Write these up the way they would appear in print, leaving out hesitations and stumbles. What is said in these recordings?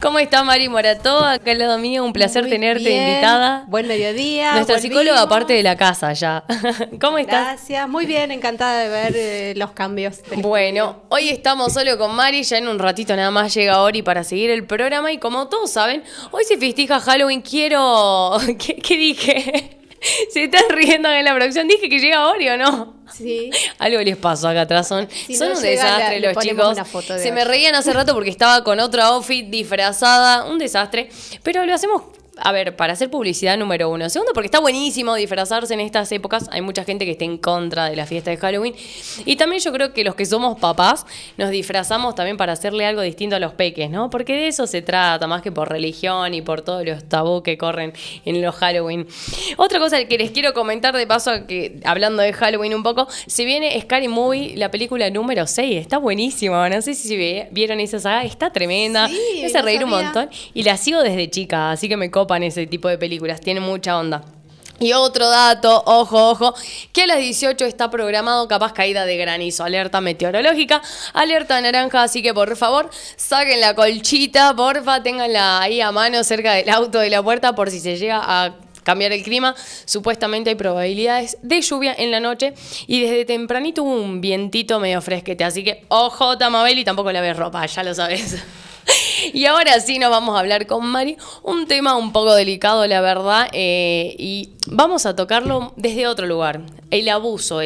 ¿Cómo está Mari Morató? Acá al lado mío, un placer Muy tenerte bien. invitada. Buen mediodía. Nuestra volvimos. psicóloga aparte de la casa ya. ¿Cómo estás? Gracias, muy bien, encantada de ver los cambios. Bueno, hoy estamos solo con Mari, ya en un ratito nada más llega Ori para seguir el programa y como todos saben, hoy se festeja Halloween, quiero... ¿Qué dije? Se están riendo en la producción, dije que llega Ori o no. Sí. Algo les pasó acá atrás, son no un llega, desastre le los ponemos chicos. una foto de Se hoy. me reían hace rato porque estaba con otro outfit disfrazada, un desastre, pero lo hacemos, a ver, para hacer publicidad número uno. Segundo, porque está buenísimo disfrazarse en estas épocas, hay mucha gente que está en contra de la fiesta de Halloween, y también yo creo que los que somos papás nos disfrazamos también para hacerle algo distinto a los peques, ¿no? Porque de eso se trata, más que por religión y por todos los tabú que corren en los Halloween. Otra cosa que les quiero comentar de paso, que hablando de Halloween un poco, se viene Scary Movie, la película número 6, está buenísima, no sé si vieron esa saga, está tremenda, Sí, me hace no reír un sabía. montón y la sigo desde chica, así que me copan ese tipo de películas, tiene mucha onda. Y otro dato, ojo, que a las 18 está programado capaz caída de granizo, alerta meteorológica, alerta naranja, así que por favor saquen la colchita, porfa, ténganla ahí a mano cerca del auto de la puerta por si se llega a cambiar el clima. Supuestamente hay probabilidades de lluvia en la noche y desde tempranito hubo un vientito medio fresquete, así que ojo Tamabel y tampoco la ves ropa, ya lo sabes. Y ahora sí nos vamos a hablar con Mari, un tema un poco delicado, la verdad, y vamos a tocarlo desde otro lugar. El abuso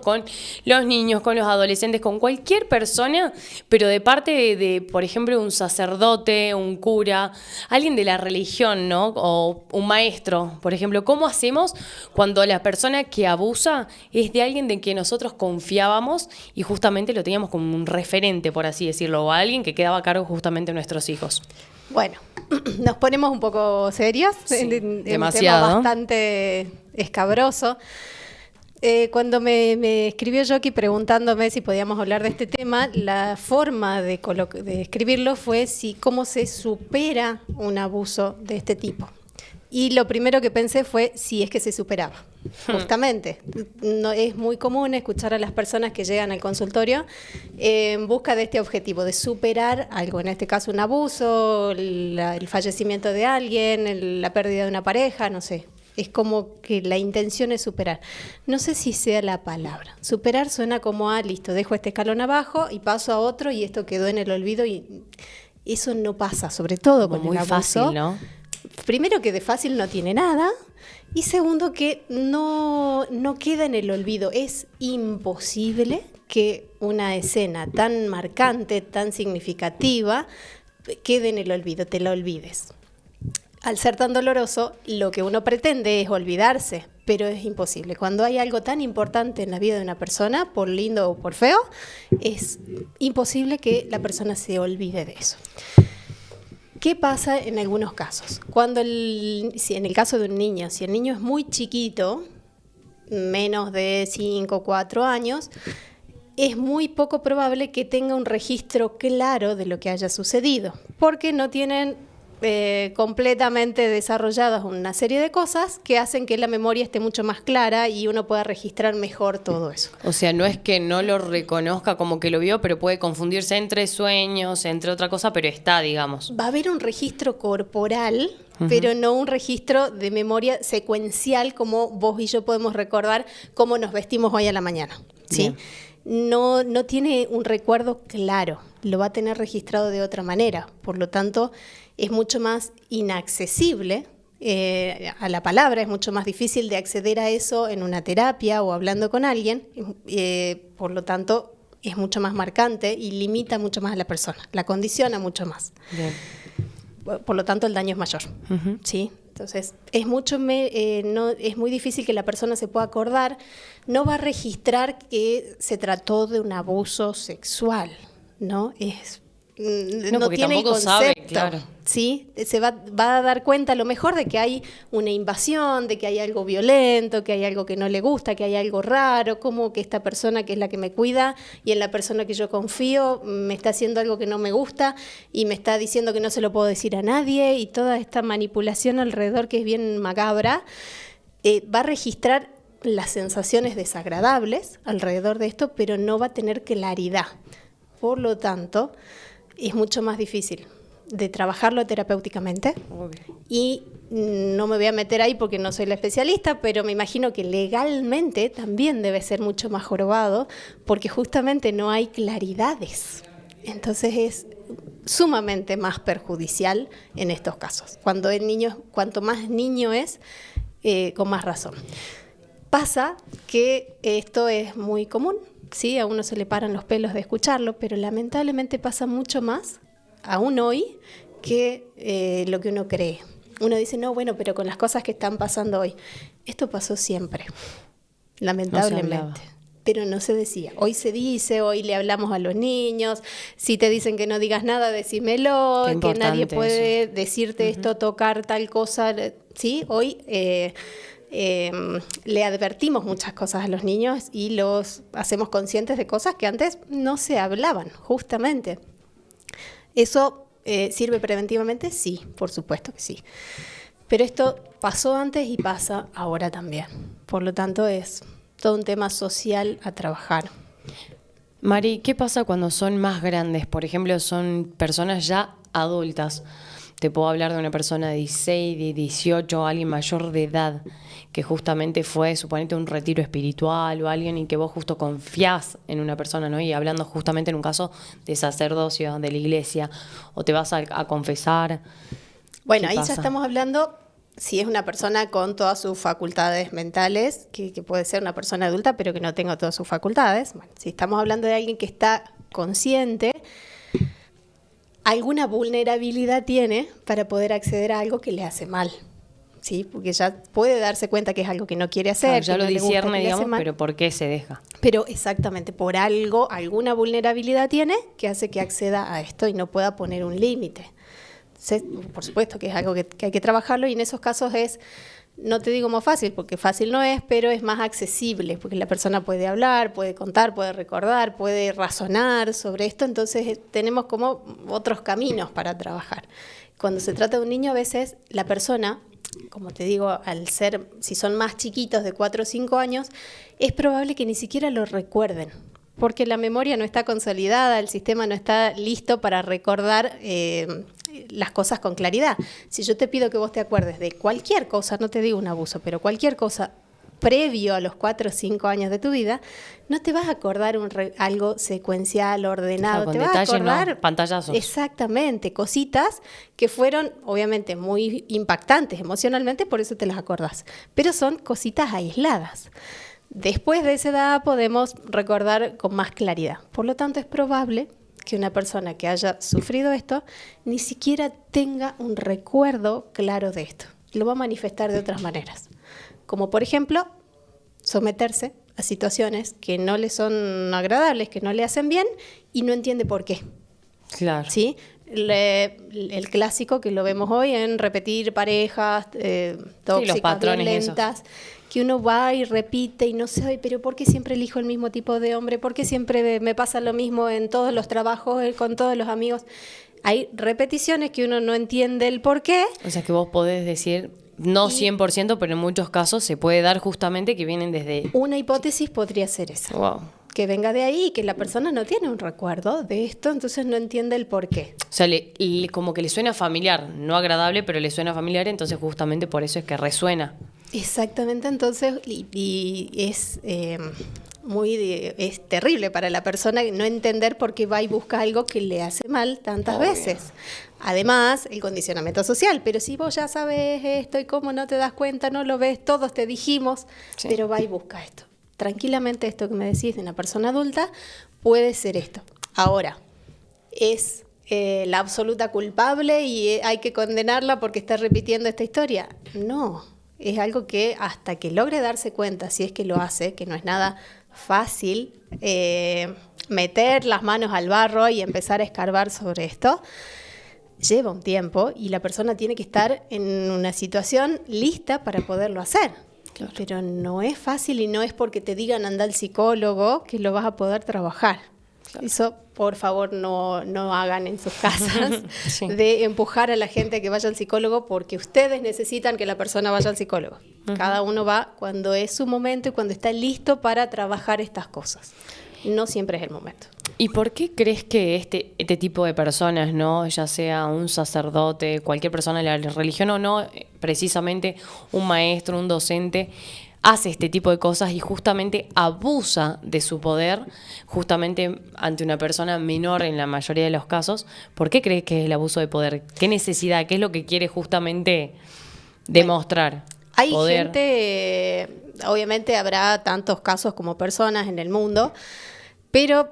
con los niños, con los adolescentes, con cualquier persona, pero de parte de, por ejemplo, un sacerdote, un cura, alguien de la religión, ¿no? O un maestro, por ejemplo. ¿Cómo hacemos cuando la persona que abusa es de alguien de quien nosotros confiábamos y justamente lo teníamos como un referente, por así decirlo, o alguien que quedaba a cargo justamente de nuestros hijos? Bueno, nos ponemos un poco serios, Sí, en demasiado. un tema bastante escabroso. Cuando me escribió Jockey preguntándome si podíamos hablar de este tema, la forma de escribirlo fue cómo se supera un abuso de este tipo. Y lo primero que pensé fue si es que se superaba. Justamente, no, es muy común escuchar a las personas que llegan al consultorio en busca de este objetivo, de superar algo, en este caso un abuso, el fallecimiento de alguien, la pérdida de una pareja, no sé. Es como que la intención es superar. No sé si sea la palabra. Superar suena como, listo, dejo este escalón abajo y paso a otro y esto quedó en el olvido y eso no pasa, sobre todo con Muy el abuso. fácil, ¿no? Primero que de fácil no tiene nada y segundo que no queda en el olvido. Es imposible que una escena tan marcante, tan significativa, quede en el olvido, te la olvides. Al ser tan doloroso, lo que uno pretende es olvidarse, pero es imposible. Cuando hay algo tan importante en la vida de una persona, por lindo o por feo, es imposible que la persona se olvide de eso. ¿Qué pasa en algunos casos? Si en el caso de un niño, si el niño es muy chiquito, menos de 5 o 4 años, es muy poco probable que tenga un registro claro de lo que haya sucedido, porque no tienen completamente desarrolladas una serie de cosas que hacen que la memoria esté mucho más clara y uno pueda registrar mejor todo eso. O sea, no es que no lo reconozca como que lo vio, pero puede confundirse entre sueños, entre otra cosa, pero está, digamos. Va a haber un registro corporal, pero no un registro de memoria secuencial como vos y yo podemos recordar cómo nos vestimos hoy a la mañana, ¿sí? No tiene un recuerdo claro, lo va a tener registrado de otra manera, por lo tanto es mucho más inaccesible a la palabra, es mucho más difícil de acceder a eso en una terapia o hablando con alguien, por lo tanto es mucho más marcante y limita mucho más a la persona, la condiciona mucho más. Bien. Por lo tanto el daño es mayor, ¿sí? Entonces es muy difícil que la persona se pueda acordar, no va a registrar que se trató de un abuso sexual, ¿no? No tiene el tampoco concepto, sabe, claro. ¿sí? Va a dar cuenta a lo mejor de que hay una invasión, de que hay algo violento, que hay algo que no le gusta, que hay algo raro, como que esta persona que es la que me cuida y en la persona que yo confío me está haciendo algo que no me gusta y me está diciendo que no se lo puedo decir a nadie y toda esta manipulación alrededor que es bien macabra, va a registrar las sensaciones desagradables alrededor de esto, pero no va a tener claridad. Por lo tanto, es mucho más difícil de trabajarlo terapéuticamente. Obvio. Y no me voy a meter ahí porque no soy la especialista, pero me imagino que legalmente también debe ser mucho más jorobado, porque justamente no hay claridades. Entonces es sumamente más perjudicial en estos casos. Cuando el niño, cuanto más niño es, con más razón. Pasa que esto es muy común, ¿sí? A uno se le paran los pelos de escucharlo, pero lamentablemente pasa mucho más, aún hoy, que lo que uno cree. Uno dice, no, bueno, pero con las cosas que están pasando hoy. Esto pasó siempre, lamentablemente. No se hablaba. Pero no se decía. Hoy se dice, hoy le hablamos a los niños. Si te dicen que no digas nada, decímelo. Qué Que nadie importante puede eso. decirte esto, tocar tal cosa. ¿Sí? Hoy le advertimos muchas cosas a los niños y los hacemos conscientes de cosas que antes no se hablaban, justamente. ¿Eso sirve preventivamente? Sí, por supuesto que sí. Pero esto pasó antes y pasa ahora también. Por lo tanto, es todo un tema social a trabajar. Mari, ¿qué pasa cuando son más grandes? Por ejemplo, son personas ya adultas. Te puedo hablar de una persona de 16, de 18, alguien mayor de edad, que justamente fue, suponete, un retiro espiritual o alguien en que vos justo confiás en una persona, ¿no? Y hablando justamente en un caso de sacerdocio, de la iglesia, o te vas a confesar. Bueno, ¿Qué ahí pasa? ya estamos hablando, si es una persona con todas sus facultades mentales, que puede ser una persona adulta, pero que no tenga todas sus facultades. Bueno, si estamos hablando de alguien que está consciente, alguna vulnerabilidad tiene para poder acceder a algo que le hace mal, ¿sí? Porque ya puede darse cuenta que es algo que no quiere hacer, Claro, ya que lo no le gusta, discierne, que le hace digamos, mal. pero ¿por qué se deja? Pero exactamente, por algo, alguna vulnerabilidad tiene que hace que acceda a esto y no pueda poner un límite. Entonces, por supuesto que es algo que hay que trabajarlo y en esos casos es, no te digo más fácil, porque fácil no es, pero es más accesible, porque la persona puede hablar, puede contar, puede recordar, puede razonar sobre esto, entonces tenemos como otros caminos para trabajar. Cuando se trata de un niño, a veces la persona, como te digo, al ser, si son más chiquitos de 4 o 5 años, es probable que ni siquiera lo recuerden, porque la memoria no está consolidada, el sistema no está listo para recordar las cosas con claridad. Si yo te pido que vos te acuerdes de cualquier cosa, no te digo un abuso, pero cualquier cosa previo a los 4 o 5 años de tu vida, no te vas a acordar algo secuencial, ordenado. Claro, con te vas a detalle, acordar no, pantallazos. exactamente, cositas que fueron obviamente muy impactantes emocionalmente, por eso te las acordás. Pero son cositas aisladas. Después de esa edad podemos recordar con más claridad. Por lo tanto, es probable que una persona que haya sufrido esto ni siquiera tenga un recuerdo claro de esto. Lo va a manifestar de otras maneras. Como por ejemplo, someterse a situaciones que no le son agradables, que no le hacen bien y no entiende por qué. Claro. ¿Sí? El clásico que lo vemos hoy en repetir parejas tóxicas, los patrones violentas, que uno va y repite y no sabe, pero ¿por qué siempre elijo el mismo tipo de hombre? ¿Por qué siempre me pasa lo mismo en todos los trabajos, con todos los amigos? Hay repeticiones que uno no entiende el por qué. O sea que vos podés decir, no 100%, pero en muchos casos se puede dar justamente que vienen desde... Una hipótesis podría ser esa. Wow. Que venga de ahí y que la persona no tiene un recuerdo de esto, entonces no entiende el por qué. O sea, como que le suena familiar, no agradable, pero le suena familiar, entonces justamente por eso es que resuena. Exactamente, entonces, y es es terrible para la persona no entender por qué va y busca algo que le hace mal tantas Obvio. veces. Además, el condicionamiento social, pero si vos ya sabes esto y cómo no te das cuenta, no lo ves, todos te dijimos, Sí. pero va y busca esto. Tranquilamente esto que me decís de una persona adulta puede ser esto. Ahora, ¿es la absoluta culpable y hay que condenarla porque está repitiendo esta historia? No, es algo que hasta que logre darse cuenta, si es que lo hace, que no es nada fácil, meter las manos al barro y empezar a escarbar sobre esto, lleva un tiempo y la persona tiene que estar en una situación lista para poderlo hacer. Claro. Pero no es fácil y no es porque te digan anda al psicólogo que lo vas a poder trabajar. Claro. Eso, por favor, no hagan en sus casas, Sí. de empujar a la gente a que vaya al psicólogo porque ustedes necesitan que la persona vaya al psicólogo. Cada uno va cuando es su momento y cuando está listo para trabajar estas cosas. no siempre es el momento. ¿Y por qué crees que este tipo de personas, ¿no? Ya sea un sacerdote, cualquier persona de la religión o no, precisamente un maestro, un docente, hace este tipo de cosas y justamente abusa de su poder, justamente ante una persona menor en la mayoría de los casos? ¿Por qué crees que es el abuso de poder? ¿Qué necesidad? ¿Qué es lo que quiere justamente demostrar? Hay Poder. gente, obviamente habrá tantos casos como personas en el mundo, pero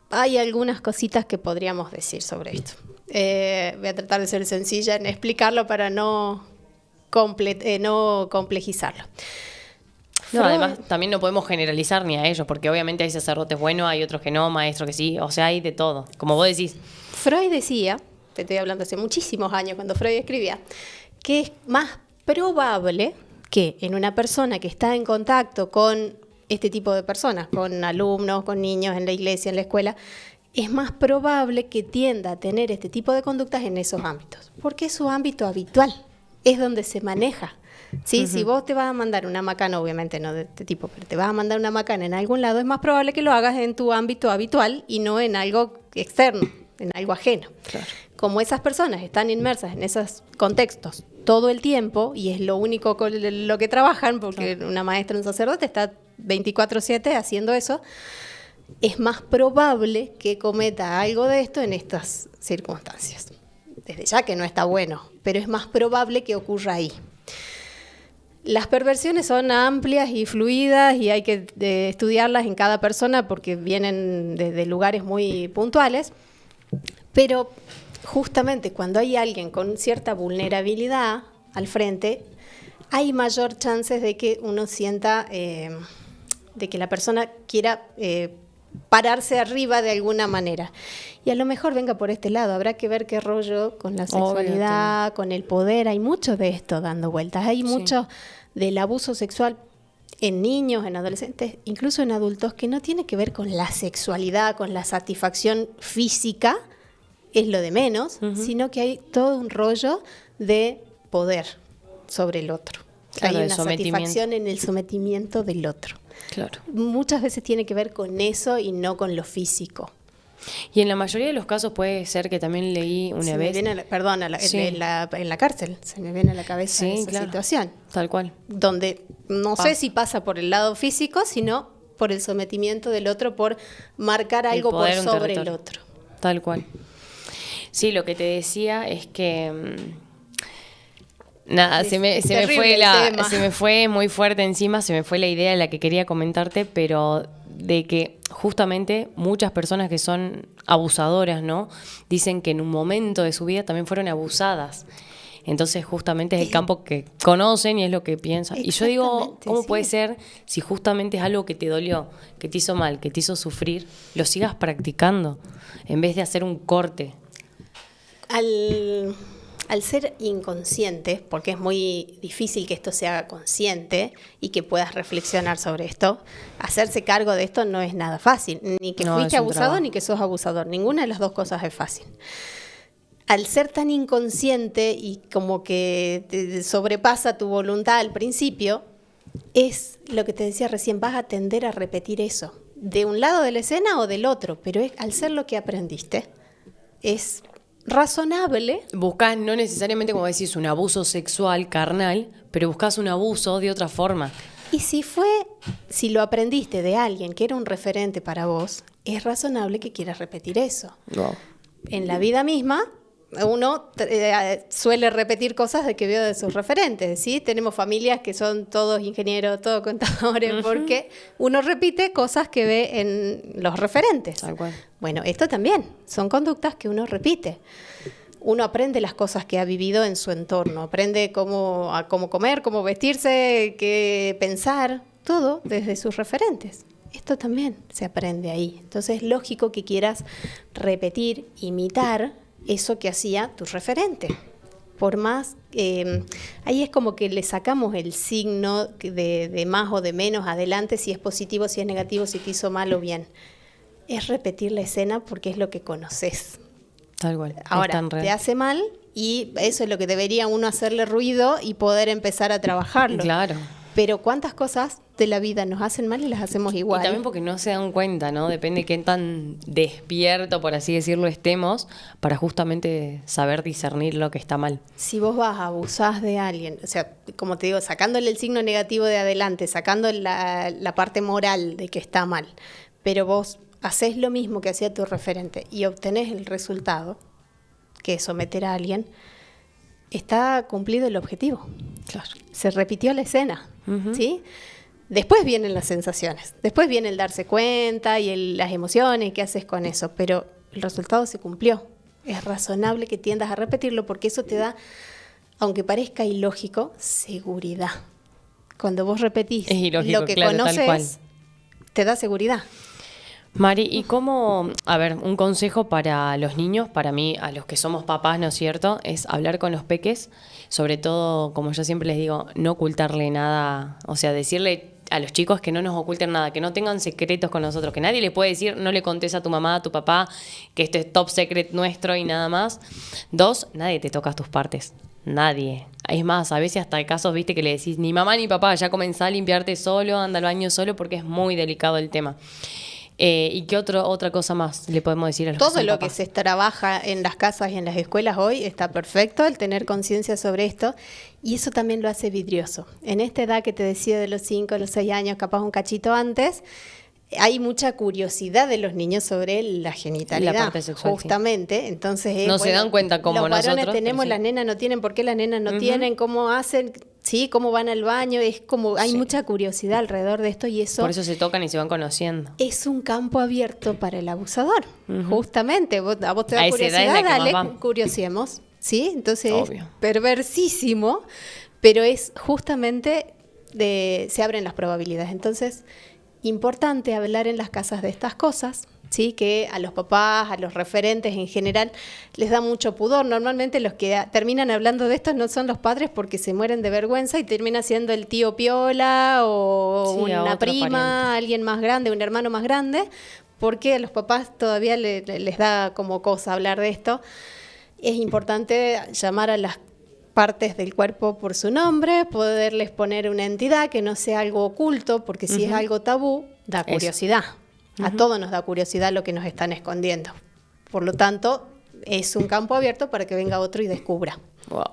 hay algunas cositas que podríamos decir sobre esto. Voy a tratar de ser sencilla en explicarlo para no complejizarlo. No, además también no podemos generalizar ni a ellos, porque obviamente hay sacerdotes buenos, hay otros que no, maestros que sí, o sea, hay de todo, como vos decís. Freud decía, te estoy hablando hace muchísimos años cuando Freud escribía, que es más probable que en una persona que está en contacto con este tipo de personas, con alumnos, con niños en la iglesia, en la escuela, es más probable que tienda a tener este tipo de conductas en esos ámbitos, porque es su ámbito habitual, es donde se maneja. ¿Sí? Uh-huh. Si vos te vas a mandar una macana, obviamente no de este tipo, pero te vas a mandar una macana en algún lado, es más probable que lo hagas en tu ámbito habitual y no en algo externo, en algo ajeno. Claro. Como esas personas están inmersas en esos contextos todo el tiempo y es lo único con lo que trabajan, porque claro, una maestra, un sacerdote está 24/7 haciendo eso, es más probable que cometa algo de esto en estas circunstancias. Desde ya que no está bueno, pero es más probable que ocurra ahí. Las perversiones son amplias y fluidas y hay que estudiarlas en cada persona porque vienen de lugares muy puntuales, pero justamente cuando hay alguien con cierta vulnerabilidad al frente, hay mayor chances de que uno sienta, de que la persona quiera pararse arriba de alguna manera. Y a lo mejor venga por este lado, habrá que ver qué rollo con la sexualidad, con el poder, hay mucho de esto dando vueltas, hay mucho del abuso sexual en niños, en adolescentes, incluso en adultos, que no tiene que ver con la sexualidad, con la satisfacción física, es lo de menos, sino que hay todo un rollo de poder sobre el otro. Claro, hay una satisfacción en el sometimiento del otro. Claro. Muchas veces tiene que ver con eso y no con lo físico. Y en la mayoría de los casos puede ser que también leí una vez... en la cárcel, se me viene a la cabeza esa situación. Tal cual. Donde no sé si pasa por el lado físico, sino por el sometimiento del otro, por marcar algo por sobre el otro. Tal cual. Sí, lo que te decía es que... Nada, se me fue muy fuerte encima, se me fue la idea de la que quería comentarte, pero de que justamente muchas personas que son abusadoras, ¿no? Dicen que en un momento de su vida también fueron abusadas. Entonces justamente es el campo que conocen y es lo que piensan. Y yo digo, ¿cómo puede ser si justamente es algo que te dolió, que te hizo mal, que te hizo sufrir, lo sigas practicando en vez de hacer un corte? Al ser inconsciente, porque es muy difícil que esto se haga consciente y que puedas reflexionar sobre esto, hacerse cargo de esto no es nada fácil, ni que fuiste abusado ni que sos abusador, ninguna de las dos cosas es fácil. Al ser tan inconsciente y como que te sobrepasa tu voluntad al principio, es lo que te decía recién, vas a tender a repetir eso, de un lado de la escena o del otro, pero al ser lo que aprendiste, es razonable. Buscás no necesariamente, como decís, un abuso sexual, carnal, pero buscás un abuso de otra forma. Y si lo aprendiste de alguien que era un referente para vos, es razonable que quieras repetir eso. No. En la vida misma, uno suele repetir cosas de que vio de sus referentes, ¿sí? Tenemos familias que son todos ingenieros, todos contadores, porque uno repite cosas que ve en los referentes. Tal cual. Bueno, esto también son conductas que uno repite. Uno aprende las cosas que ha vivido en su entorno, aprende cómo comer, cómo vestirse, qué pensar, todo desde sus referentes. Esto también se aprende ahí. Entonces es lógico que quieras repetir, imitar eso que hacía tu referente. Por más, ahí es como que le sacamos el signo de más o de menos adelante, si es positivo, si es negativo, si te hizo mal o bien. Es repetir la escena porque es lo que conoces. Tal cual. Ahora, te hace mal y eso es lo que debería uno hacerle ruido y poder empezar a trabajarlo. Claro. Pero ¿cuántas cosas de la vida nos hacen mal y las hacemos igual. Y también porque no se dan cuenta, ¿no? Depende de qué tan despierto, por así decirlo, estemos, para justamente saber discernir lo que está mal. Si vos vas a abusar de alguien, o sea, como te digo, sacándole el signo negativo de adelante, sacando la parte moral de que está mal, pero vos haces lo mismo que hacía tu referente y obtenés el resultado, que es someter a alguien, está cumplido el objetivo. Claro. Se repitió la escena, Ujú. ¿sí? Después vienen las sensaciones, después viene el darse cuenta y las emociones, qué haces con eso, pero el resultado se cumplió. Es razonable que tiendas a repetirlo porque eso te da, aunque parezca ilógico, seguridad. Cuando vos repetís Es ilógico, lo que claro, tal cual. conoces, te da seguridad. Mari, ¿y cómo, a ver, un consejo para los niños, para mí, a los que somos papás, ¿no es cierto? Es hablar con los peques, sobre todo, como yo siempre les digo, no ocultarle nada, o sea, decirle a los chicos que no nos oculten nada, que no tengan secretos con nosotros, que nadie le puede decir, no le contés a tu mamá, a tu papá, que esto es top secret nuestro y nada más. 2, nadie te toca tus partes. Nadie. Es más, a veces hasta hay casos, viste, que le decís, ni mamá ni papá, ya comenzá a limpiarte solo, anda al baño solo, porque es muy delicado el tema. ¿Y qué otra cosa más le podemos decir a los que Todo son lo papás? que se trabaja en las casas y en las escuelas hoy está perfecto, el tener conciencia sobre esto, y eso también lo hace vidrioso. En esta edad que te decía de los 5, los 6 años, capaz un cachito antes, hay mucha curiosidad de los niños sobre la genitalidad, La parte sexual, justamente. Entonces, No se dan cuenta como los varones nosotros, tenemos, pero sí. las nenas no tienen, ¿por qué las nenas no Ujú. tienen? ¿Cómo hacen? Sí, cómo van al baño, es como hay Sí. mucha curiosidad alrededor de esto y eso Por eso se tocan y se van conociendo. es un campo abierto para el abusador. Justamente, a vos te A da esa edad es curiosidad, la que más dale, va. curiosiemos, ¿sí? Entonces Obvio. es perversísimo, pero es justamente se abren las probabilidades. Entonces, importante hablar en las casas de estas cosas, ¿sí? Que a los papás, a los referentes en general, les da mucho pudor. Normalmente los que terminan hablando de esto no son los padres porque se mueren de vergüenza y termina siendo el tío piola o Sí, a una otro prima, pariente. alguien más grande, un hermano más grande, porque a los papás todavía les da como cosa hablar de esto. Es importante llamar a las partes del cuerpo por su nombre, poderles poner una entidad que no sea algo oculto, porque si es algo tabú, da Eso. curiosidad. A todos nos da curiosidad lo que nos están escondiendo. Por lo tanto, es un campo abierto para que venga otro y descubra. Wow,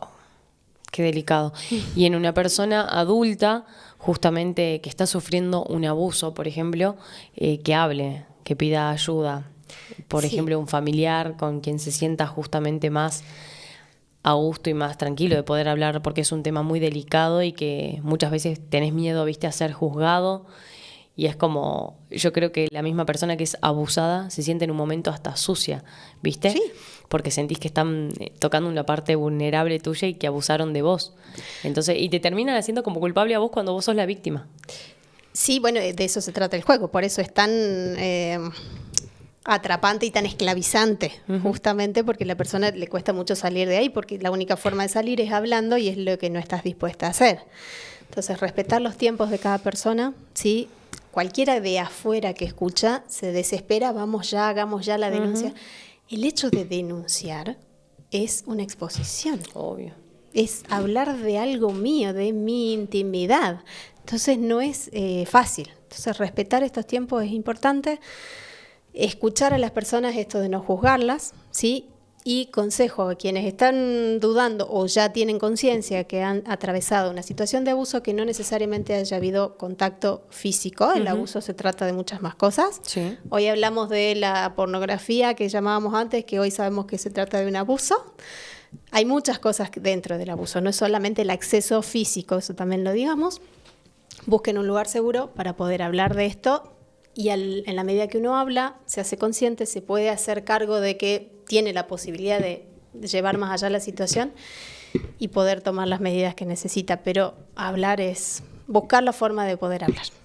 qué delicado. Y en una persona adulta, justamente que está sufriendo un abuso, por ejemplo, que hable, que pida ayuda. Por Sí. ejemplo, un familiar con quien se sienta justamente más a gusto y más tranquilo de poder hablar, porque es un tema muy delicado y que muchas veces tenés miedo, viste, a ser juzgado. Y es como, yo creo que la misma persona que es abusada se siente en un momento hasta sucia, ¿viste? Sí. Porque sentís que están tocando una parte vulnerable tuya y que abusaron de vos. Entonces, y te terminan haciendo como culpable a vos cuando vos sos la víctima. Sí, bueno, de eso se trata el juego, por eso es tan atrapante y tan esclavizante, justamente porque a la persona le cuesta mucho salir de ahí, porque la única forma de salir es hablando y es lo que no estás dispuesta a hacer. Entonces, respetar los tiempos de cada persona, ¿sí? Cualquiera de afuera que escucha se desespera, vamos ya, hagamos ya la denuncia. El hecho de denunciar es una exposición. Obvio. Es hablar de algo mío, de mi intimidad. Entonces no es fácil. Entonces respetar estos tiempos es importante. Escuchar a las personas, esto de no juzgarlas, ¿sí? Y consejo a quienes están dudando o ya tienen conciencia que han atravesado una situación de abuso, que no necesariamente haya habido contacto físico. El abuso se trata de muchas más cosas. Sí. Hoy hablamos de la pornografía que llamábamos antes, que hoy sabemos que se trata de un abuso. Hay muchas cosas dentro del abuso, no es solamente el acceso físico, eso también lo digamos. Busquen un lugar seguro para poder hablar de esto y en la medida que uno habla, se hace consciente, se puede hacer cargo de que tiene la posibilidad de llevar más allá la situación y poder tomar las medidas que necesita, pero hablar es buscar la forma de poder hablar.